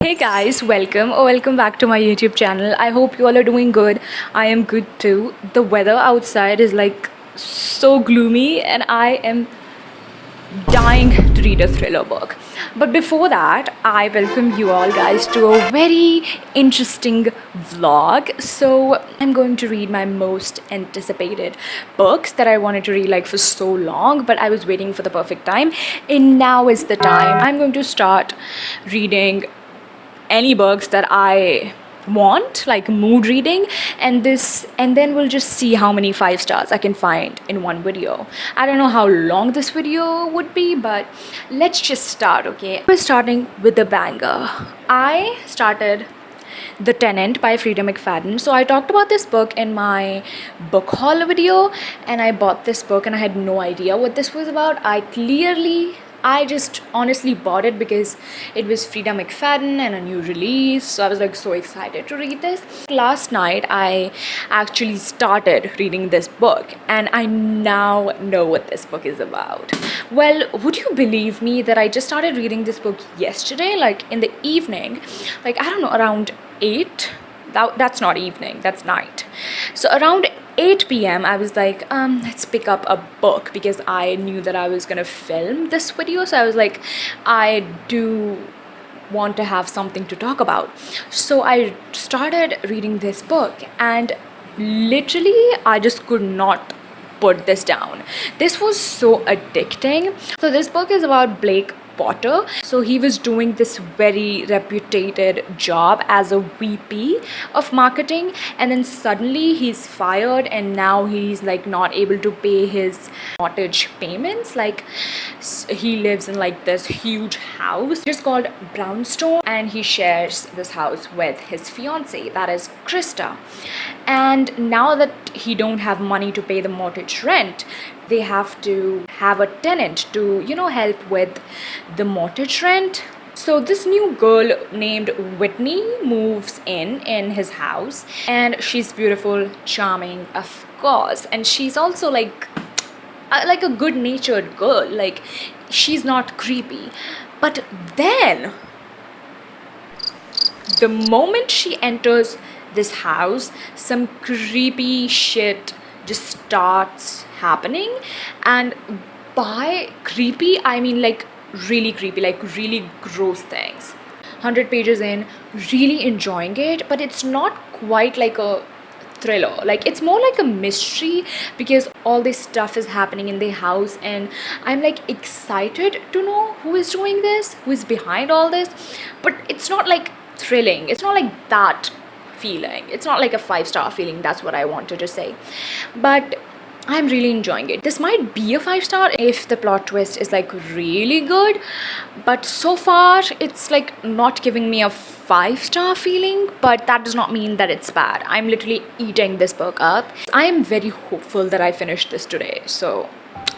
Hey guys, welcome or welcome back to my YouTube channel. I hope you all are doing good. I am good too. The weather outside is like so gloomy and I am dying to read a thriller book. But before that, I welcome you all guys to a very interesting vlog. So, I'm going to read my most anticipated books that I wanted to read like for so long, but I was waiting for the perfect time. And now is the time. I'm going to start reading any books that I want, like mood reading, and then we'll just see how many 5 stars I can find in one video. I don't know how long this video would be, but let's just start, okay? We're starting with the banger. I started The Tenant by Frida McFadden. So I talked about this book in my book haul video, and I bought this book and I had no idea what this was about. I just honestly bought it because it was Frida McFadden and a new release. So I was like so excited to read this. Last night I actually started reading this book and I now know what this book is about. Well, would you believe me that I just started reading this book yesterday, like in the evening, like I don't know, around 8? That's not evening, that's night. So around 8 p.m. I was like, let's pick up a book because I knew that I was gonna film this video. So I was like, I do want to have something to talk about. So I started reading this book and literally I just could not put this down. This was so addicting. So this book is about Blake Potter. So he was doing this very reputed job as a VP of marketing, and then suddenly he's fired and now he's like not able to pay his mortgage payments. Like he lives in like this huge house just called Brownstone, and he shares this house with his fiance, that is Krista. And now that he don't have money to pay the mortgage rent, they have to have a tenant to help with the mortgage rent. So this new girl named Whitney moves in his house, and she's beautiful, charming, of course, and she's also like a good natured girl. Like she's not creepy. But then the moment she enters this house, some creepy shit just starts happening. And by creepy, I mean like really creepy, like really gross things. 100 pages in, really enjoying it, but it's not quite like a thriller. Like it's more like a mystery because all this stuff is happening in the house and I'm like excited to know who is doing this, who is behind all this. But it's not like thrilling, it's not like that feeling, it's not like a 5 star feeling. That's what I wanted to say. But I'm really enjoying it. This might be a 5 star if the plot twist is like really good, but so far it's like not giving me a 5 star feeling. But that does not mean that it's bad. I'm literally eating this book up. I am very hopeful that I finish this today, so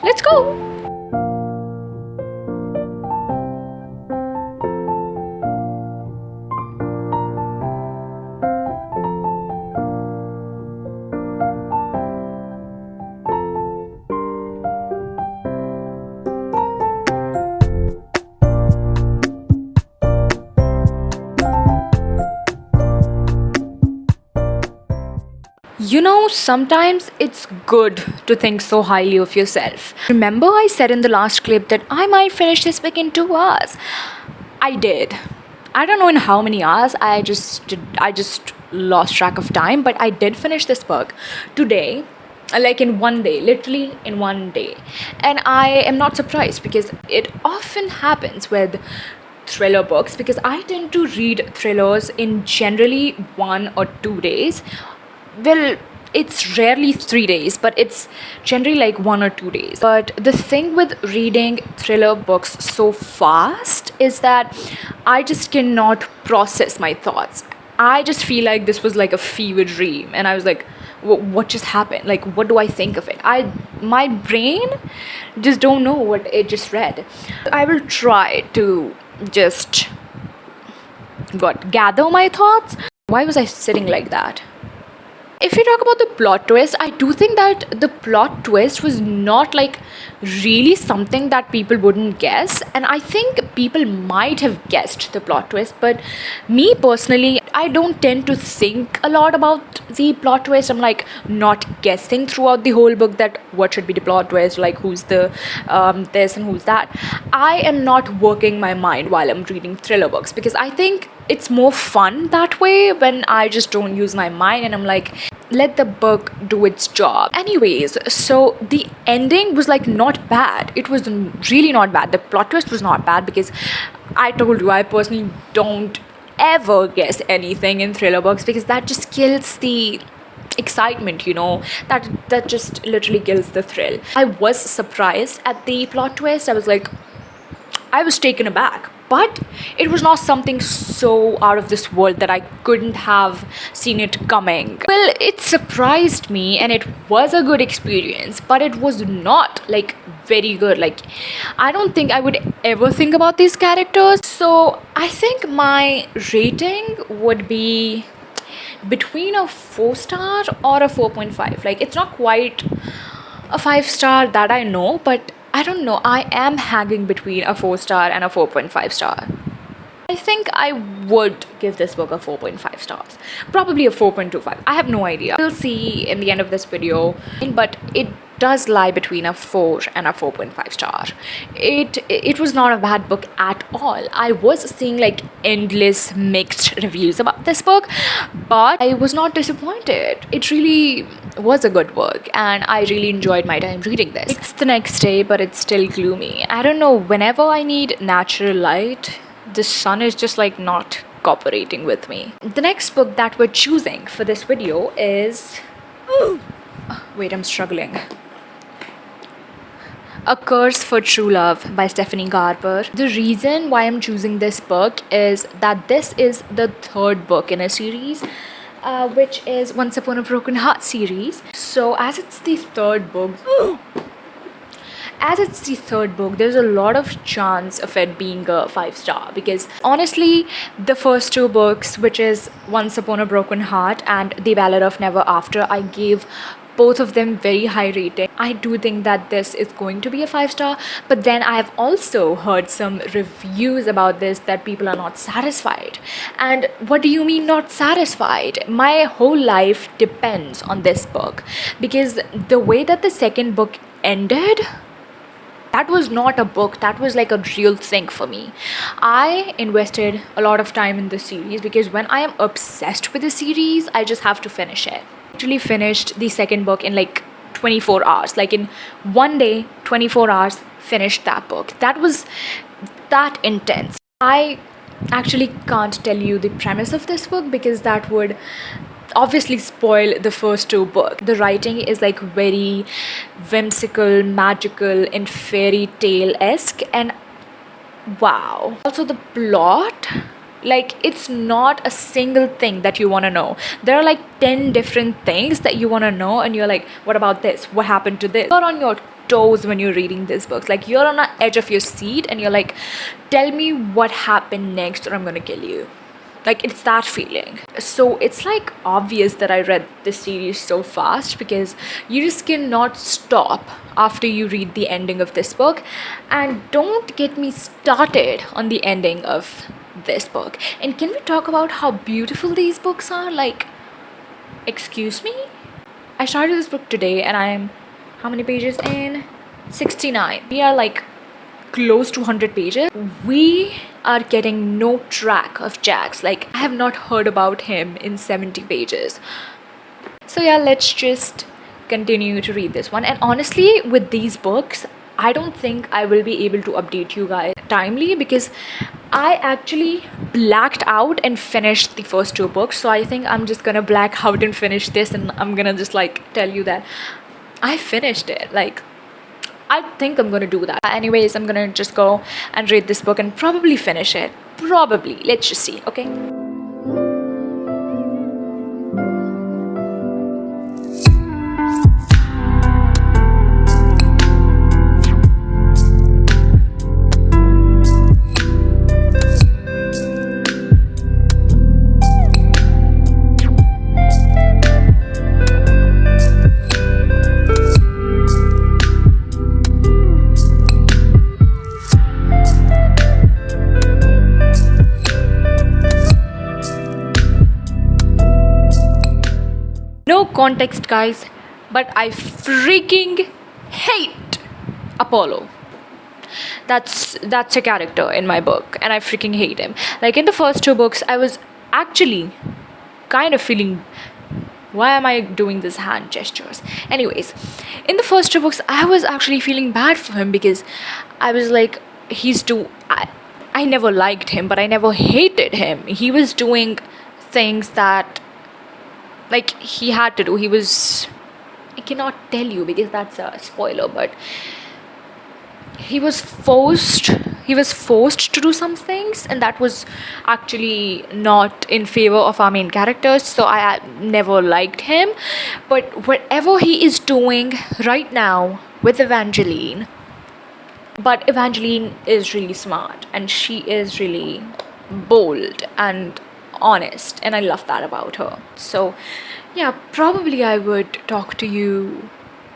let's go. Sometimes it's good to think so highly of yourself. Remember, I said in the last clip that I might finish this book in 2 hours. I did. I don't know in how many hours. I just lost track of time, but I did finish this book today, like in one day, literally in one day. And I am not surprised because it often happens with thriller books, because I tend to read thrillers in generally 1 or 2 days. Well, it's rarely 3 days, but it's generally like 1 or 2 days. But the thing with reading thriller books so fast is that I just cannot process my thoughts. I just feel like this was like a fever dream, and I was like, what just happened? Like, what do I think of it? My brain just don't know what it just read. I will try to just gather my thoughts. Why was I sitting like that? if you talk about the plot twist, I do think that the plot twist was not like really something that people wouldn't guess, and I think people might have guessed the plot twist, but me personally, I don't tend to think a lot about the plot twist. I'm like not guessing throughout the whole book that what should be the plot twist, like who's the this and who's that. I am not working my mind while I'm reading thriller books, because I think it's more fun that way when I just don't use my mind and I'm like, let the book do its job. Anyways, so the ending was like not bad. It was really not bad. The plot twist was not bad, because I told you, I personally don't ever guess anything in thriller books, because that just kills the excitement, that just literally kills the thrill. I was surprised at the plot twist. I was taken aback, but it was not something so out of this world that I couldn't have seen it coming. Well, it surprised me and it was a good experience, but it was not like very good. Like, I don't think I would ever think about these characters. So I think my rating would be between a 4-star or a 4.5. Like, it's not quite a 5-star, that I know, but I don't know, I am hanging between a 4-star and a 4.5 star. I think I would give this book a 4.5 stars, probably a 4.25. I have no idea. We'll see in the end of this video, but it does lie between a 4 and a 4.5 star. It was not a bad book at all. I was seeing like endless mixed reviews about this book, but I was not disappointed. It really was a good book and I really enjoyed my time reading this. It's the next day, but it's still gloomy. I don't know, whenever I need natural light, the sun is just like not cooperating with me. The next book that we're choosing for this video is... wait, I'm struggling. A Curse for True Love by Stephanie Garber. The reason why I'm choosing this book is that this is the third book in a series, which is Once Upon a Broken Heart series. So as it's the third book, there's a lot of chance of it being a 5-star, because honestly, the first two books, which is Once Upon a Broken Heart and The Ballad of Never After, I gave both of them very high rating. I do think that this is going to be a 5-star, but then I have also heard some reviews about this that people are not satisfied. And what do you mean not satisfied? My whole life depends on this book, because the way that the second book ended, that was not a book, that was like a real thing for me. I invested a lot of time in this series because when I am obsessed with a series, I just have to finish it. I actually finished the second book in like 24 hours. Like in one day, 24 hours, finished that book. That was that intense. I actually can't tell you the premise of this book because that would obviously spoil the first two books. The writing is like very whimsical, magical, and fairy tale-esque, and wow. Also the plot, like, it's not a single thing that you want to know. There are like 10 different things that you want to know, and you're like, what about this? What happened to this? You're on your toes when you're reading this book. Like, you're on the edge of your seat and you're like, tell me what happened next or I'm gonna kill you. Like, it's that feeling. So it's like obvious that I read this series so fast because you just cannot stop after you read the ending of this book. And don't get me started on the ending of this book. And can we talk about how beautiful these books are? Like, excuse me? I started this book today and I'm how many pages in? 69. We are like close to 100 pages. We are getting no track of Jax. Like, I have not heard about him in 70 pages. So yeah, let's just continue to read this one. And honestly, with these books, I don't think I will be able to update you guys timely because I actually blacked out and finished the first two books. So I think I'm just gonna black out and finish this, and I'm gonna just like tell you that I finished it. Like, I think I'm gonna do that. Anyways, I'm gonna just go and read this book and probably finish it. Probably. Let's just see, okay? No context, guys, but I freaking hate Apollo. That's a character in my book, and I freaking hate him. Like in the first two books, I was actually kind of feeling, why am I doing these hand gestures? Anyways, in the first two books, I was actually feeling bad for him because I was like, he's too. I never liked him, but I never hated him. He was doing things that, like, he had to do. He was. I cannot tell you because that's a spoiler, but he was forced to do some things, and that was actually not in favor of our main characters, so I never liked him. But whatever he is doing right now with Evangeline, but Evangeline is really smart and she is really bold and honest, and I love that about her. So yeah, probably I would talk to you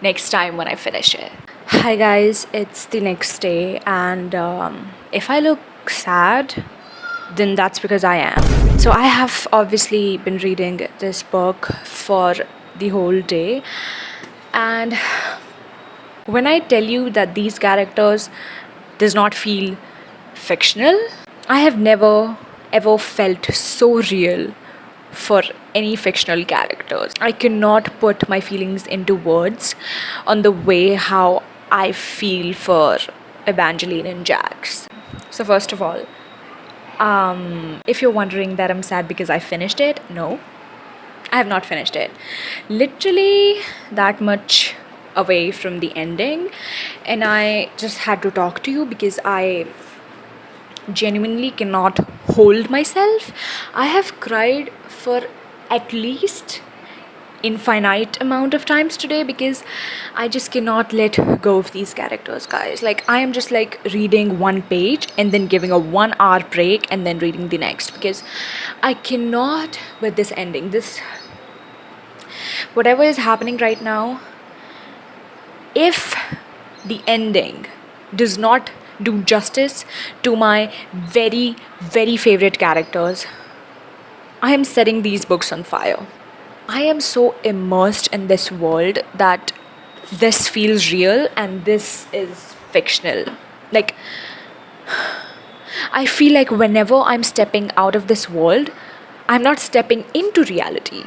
next time when I finish it. Hi guys, it's the next day, and if I look sad, then that's because I am. So I have obviously been reading this book for the whole day, and when I tell you that these characters does not feel fictional, I have never ever felt so real for any fictional characters. I cannot put my feelings into words on the way how I feel for Evangeline and Jax. So first of all, if you're wondering that I'm sad because I finished it, no, I have not finished it. Literally that much away from the ending, and I just had to talk to you because I genuinely cannot hold myself. I have cried for at least infinite amount of times today because I just cannot let go of these characters, guys. Like, I am just like reading one page and then giving a 1 hour break and then reading the next because I cannot with this ending. This, whatever is happening right now, if the ending does not do justice to my very, very favorite characters, I am setting these books on fire. I am so immersed in this world that this feels real and this is fictional. Like, I feel like whenever I'm stepping out of this world, I'm not stepping into reality.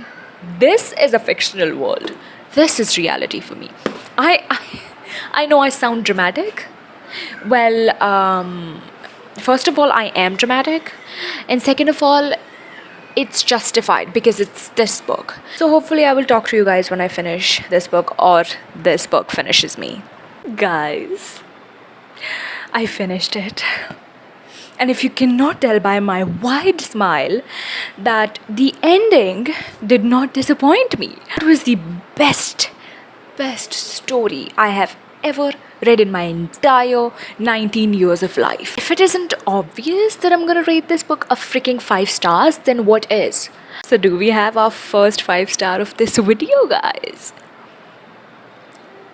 This is a fictional world. This is reality for me. I know I sound dramatic. Well, first of all, I am dramatic, and second of all, it's justified because it's this book. So hopefully I will talk to you guys when I finish this book, or this book finishes me. Guys, I finished it. And if you cannot tell by my wide smile that the ending did not disappoint me. It was the best story I have ever read in my entire 19 years of life. If it isn't obvious that I'm gonna rate this book a freaking 5 stars, then what is? So do we have our first 5 star of this video, guys?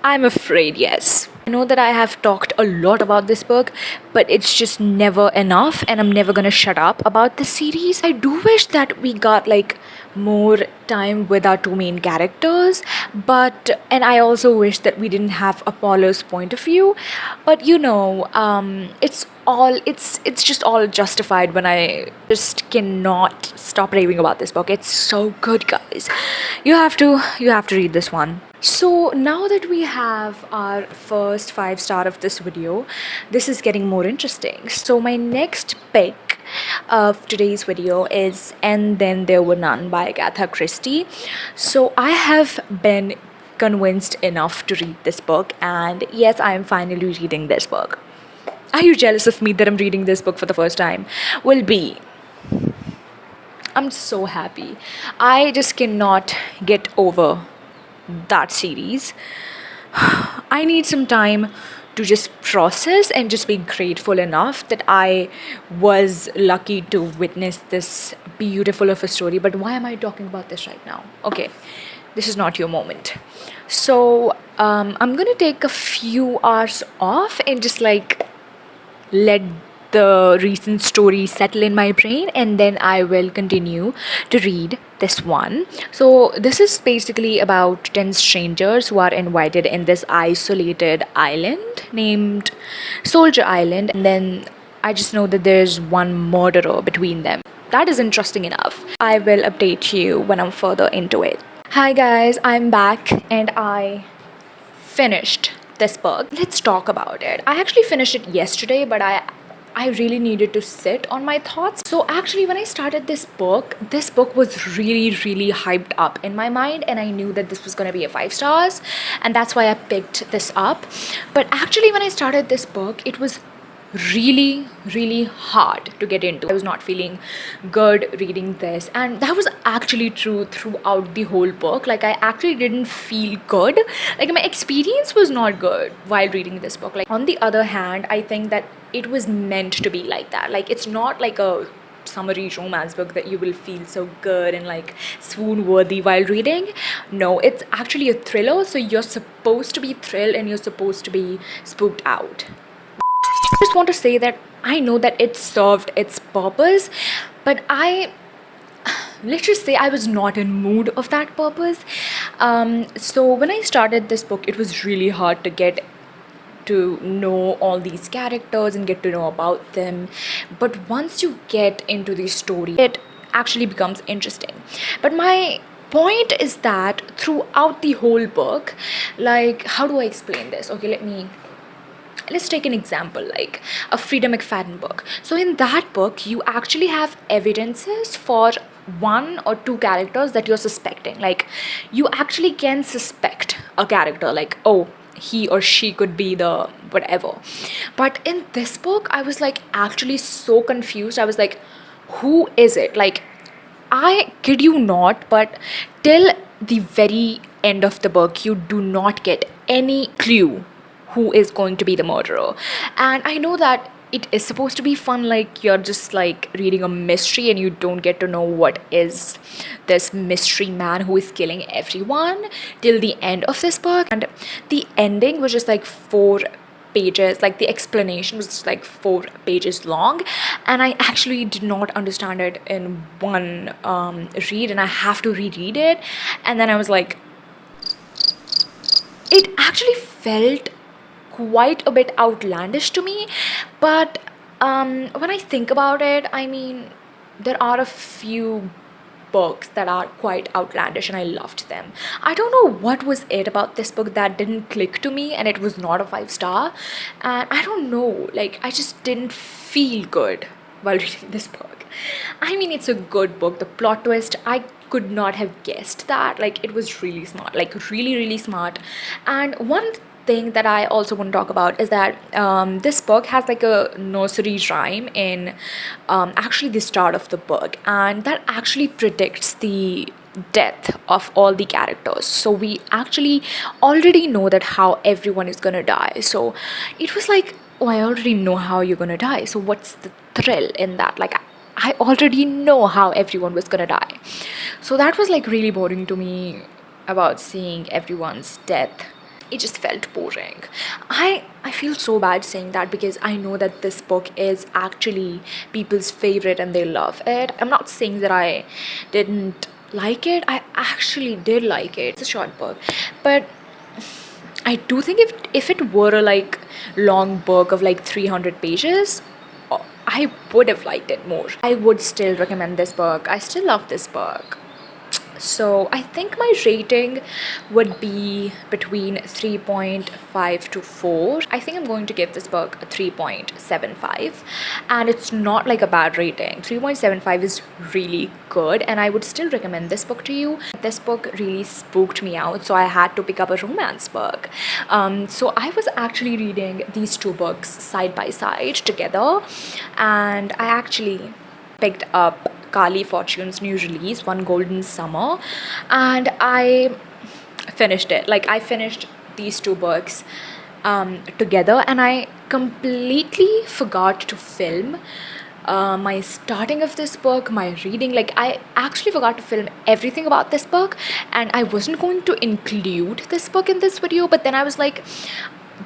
I'm afraid yes. I know that I have talked a lot about this book, but it's just never enough, and I'm never gonna shut up about this series. I do wish that we got like more time with our two main characters, and I also wish that we didn't have Apollo's point of view, but it's just all justified when I just cannot stop raving about this book. It's so good, guys. You have to read this one. So now that we have our first 5 star of this video, this is getting more interesting. So my next pick of today's video is And Then There Were None by Agatha Christie. So I have been convinced enough to read this book, and yes, I am finally reading this book. Are you jealous of me that I'm reading this book for the first time? Will be. I'm so happy. I just cannot get over that series. I need some time to just process and just be grateful enough that I was lucky to witness this beautiful of a story. But why am I talking about this right now? Okay, this is not your moment. So I'm gonna take a few hours off and just like let the recent story settle in my brain, and then I will continue to read this one. So, this is basically about 10 strangers who are invited in this isolated island named Soldier Island, and then I just know that there's one murderer between them. That is interesting enough. I will update you when I'm further into it. Hi guys, I'm back and I finished this book. Let's talk about it. I actually finished it yesterday, but I really needed to sit on my thoughts. So actually when I started this book was really hyped up in my mind, and I knew that this was going to be a 5 stars, and that's why I picked this up. But actually when I started this book, it was really hard to get into. I was not feeling good reading this, and that was actually true throughout the whole book. Like I actually didn't feel good. Like my experience was not good while reading this book. Like on the other hand, I think that it was meant to be like that. Like it's not like a summary romance book that you will feel so good and like swoon worthy while reading. No, it's actually a thriller, so you're supposed to be thrilled and you're supposed to be spooked out. I just want to say that I know that it served its purpose, but let's just say I was not in mood of that purpose. So when I started this book, it was really hard to get to know all these characters and get to know about them. But once you get into the story, it actually becomes interesting. But my point is that throughout the whole book, like, how do I explain this? Okay, let's take an example, like a Frida McFadden book. So in that book, you actually have evidences for one or two characters that you're suspecting. Like you actually can suspect a character, like, oh, he or she could be the whatever. But in this book, I was like actually so confused. I was like, who is it? Like, I kid you not, but till the very end of the book, you do not get any clue who is going to be the murderer. And I know that it is supposed to be fun, like you're just like reading a mystery and you don't get to know what is this mystery man who is killing everyone till the end of this book. And the ending was just like 4 pages, like the explanation was just like 4 pages long, and I actually did not understand it in one read, and I have to reread it. And then I was like, it actually felt quite a bit outlandish to me. But when I think about it, I mean, there are a few books that are quite outlandish and I loved them. I don't know what was it about this book that didn't click to me and it was not a 5 star. And I don't know, like I just didn't feel good while reading this book. I mean, it's a good book. The plot twist, I could not have guessed that. Like it was really smart, like really smart. And one thing that I also want to talk about is that this book has like a nursery rhyme in actually the start of the book, and that actually predicts the death of all the characters. So we actually already know that how everyone is gonna die. So it was like, oh, I already know how you're gonna die. So what's the thrill in that? Like I already know how everyone was gonna die. So that was like really boring to me about seeing everyone's death. It just felt boring. I feel so bad saying that because I know that this book is actually people's favorite and they love it. I'm not saying that I didn't like it. I actually did like it. It's a short book, but I do think if it were a like long book of like 300 pages, I would have liked it more. I would still recommend this book. I still love this book. So I think my rating would be between 3.5 to 4. I think I'm going to give this book a 3.75, and it's not like a bad rating. 3.75 is really good, and I would still recommend this book to you. This book really spooked me out, so I had to pick up a romance book. So I was actually reading these two books side by side together, and I actually picked up Kali Fortune's new release, One Golden Summer, and I finished it. Like I finished these two books together, and I completely forgot to film my starting of this book, my reading. Like I actually forgot to film everything about this book, and I wasn't going to include this book in this video, but then I was like,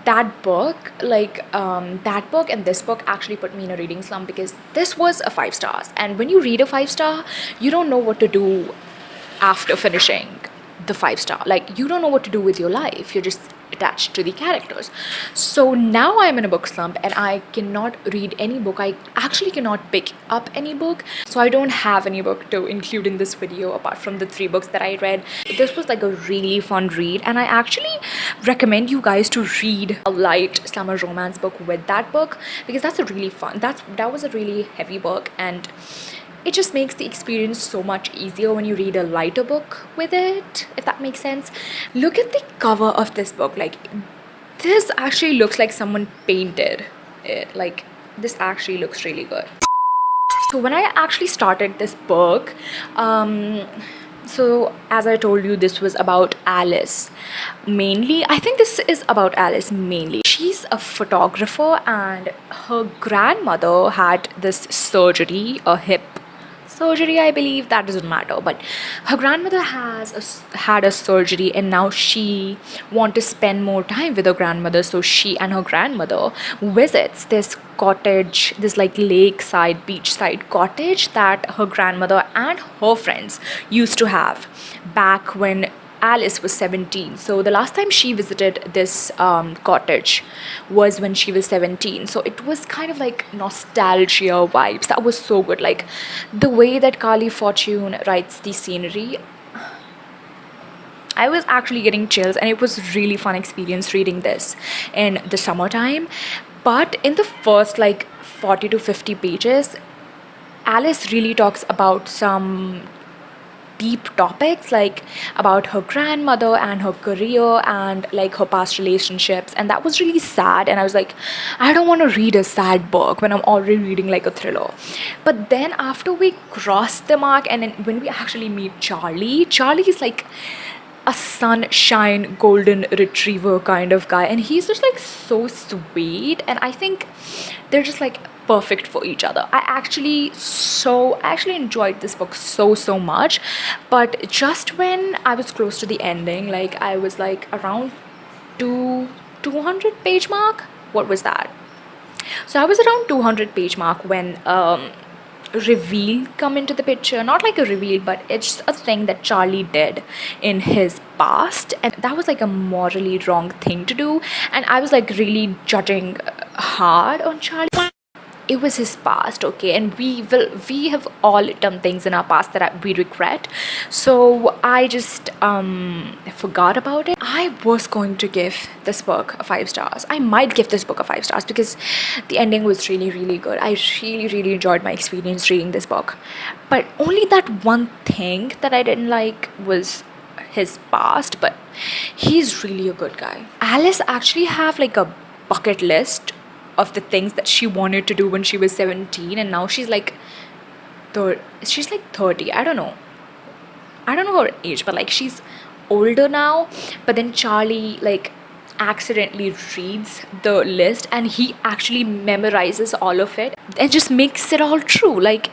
that book, that book and this book actually put me in a reading slump, because this was a 5 stars, and when you read a 5 star, you don't know what to do after finishing the 5 star. Like, you don't know what to do with your life, you're just attached to the characters. So now I'm in a book slump and I cannot read any book. I actually cannot pick up any book, so I don't have any book to include in this video apart from the 3 books that I read. This was like a really fun read, and I actually recommend you guys to read a light summer romance book with that book, because that's a really fun, that was a really heavy book, and it just makes the experience so much easier when you read a lighter book with it, if that makes sense. Look at the cover of this book. Like, this actually looks like someone painted it. Like, this actually looks really good. So when I actually started this book, so as I told you, this was about Alice mainly. I think this is about Alice mainly. She's a photographer, and her grandmother had this surgery, a hip surgery, I believe. That doesn't matter, but her grandmother had a surgery, and now she want to spend more time with her grandmother. So she and her grandmother visits this cottage, this like lakeside, beachside cottage that her grandmother and her friends used to have back when Alice was 17. So the last time she visited this cottage was when she was 17. So it was kind of like nostalgia vibes. That was so good. Like, the way that Kali Fortune writes the scenery, I was actually getting chills, and it was really fun experience reading this in the summertime. But in the first like 40 to 50 pages, Alice really talks about some deep topics, like about her grandmother and her career and like her past relationships, and that was really sad. And I was like, I don't want to read a sad book when I'm already reading like a thriller. But then after we cross the mark, and then when we actually meet Charlie is like a sunshine golden retriever kind of guy, and he's just like so sweet, and I think they're just like perfect for each other. I actually enjoyed this book so much. But just when I was close to the ending, like I was like around 200 page mark, what was that? So I was around 200 page mark when reveal come into the picture. Not like a reveal, but it's a thing that Charlie did in his past, and that was like a morally wrong thing to do, and I was like really judging hard on Charlie. It was his past, okay, and we have all done things in our past that we regret. So I just forgot about it. I was going to give this book a 5 stars. I might give this book a 5 stars because the ending was really good. I really enjoyed my experience reading this book, but only that one thing that I didn't like was his past. But he's really a good guy. Alice actually have like a bucket list of the things that she wanted to do when she was 17, and now she's like 30. I don't know her age, but like she's older now. But then Charlie like accidentally reads the list, and he actually memorizes all of it and just makes it all true. Like,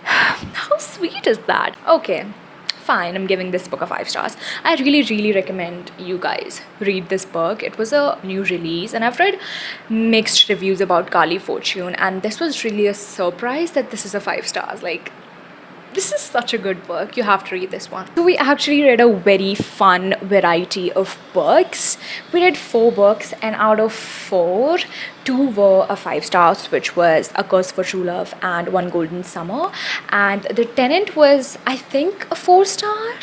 how sweet is that? Okay, fine, I'm giving this book a 5 stars. I really recommend you guys read this book. It was a new release, and I've read mixed reviews about Kali Fortune, and this was really a surprise that this is a 5 stars. Like, this is such a good book. You have to read this one. So we actually read a very fun variety of books. We read 4 books, and out of 4, 2 were a 5 stars, which was A Curse for True Love and One Golden Summer. And The Tenant was, I think, a 4 star.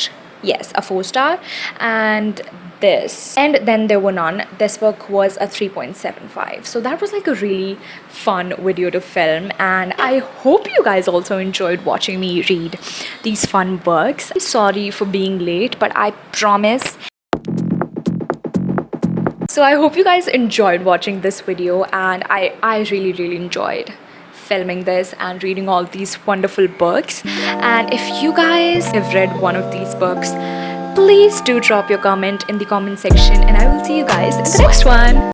Yes, a 4 star. And then there were none. This book was a 3.75. So that was like a really fun video to film, and I hope you guys also enjoyed watching me read these fun books. I'm sorry for being late, but I promise. So I hope you guys enjoyed watching this video, and I really enjoyed filming this and reading all these wonderful books. And if you guys have read one of these books, please do drop your comment in the comment section, and I will see you guys in the next one.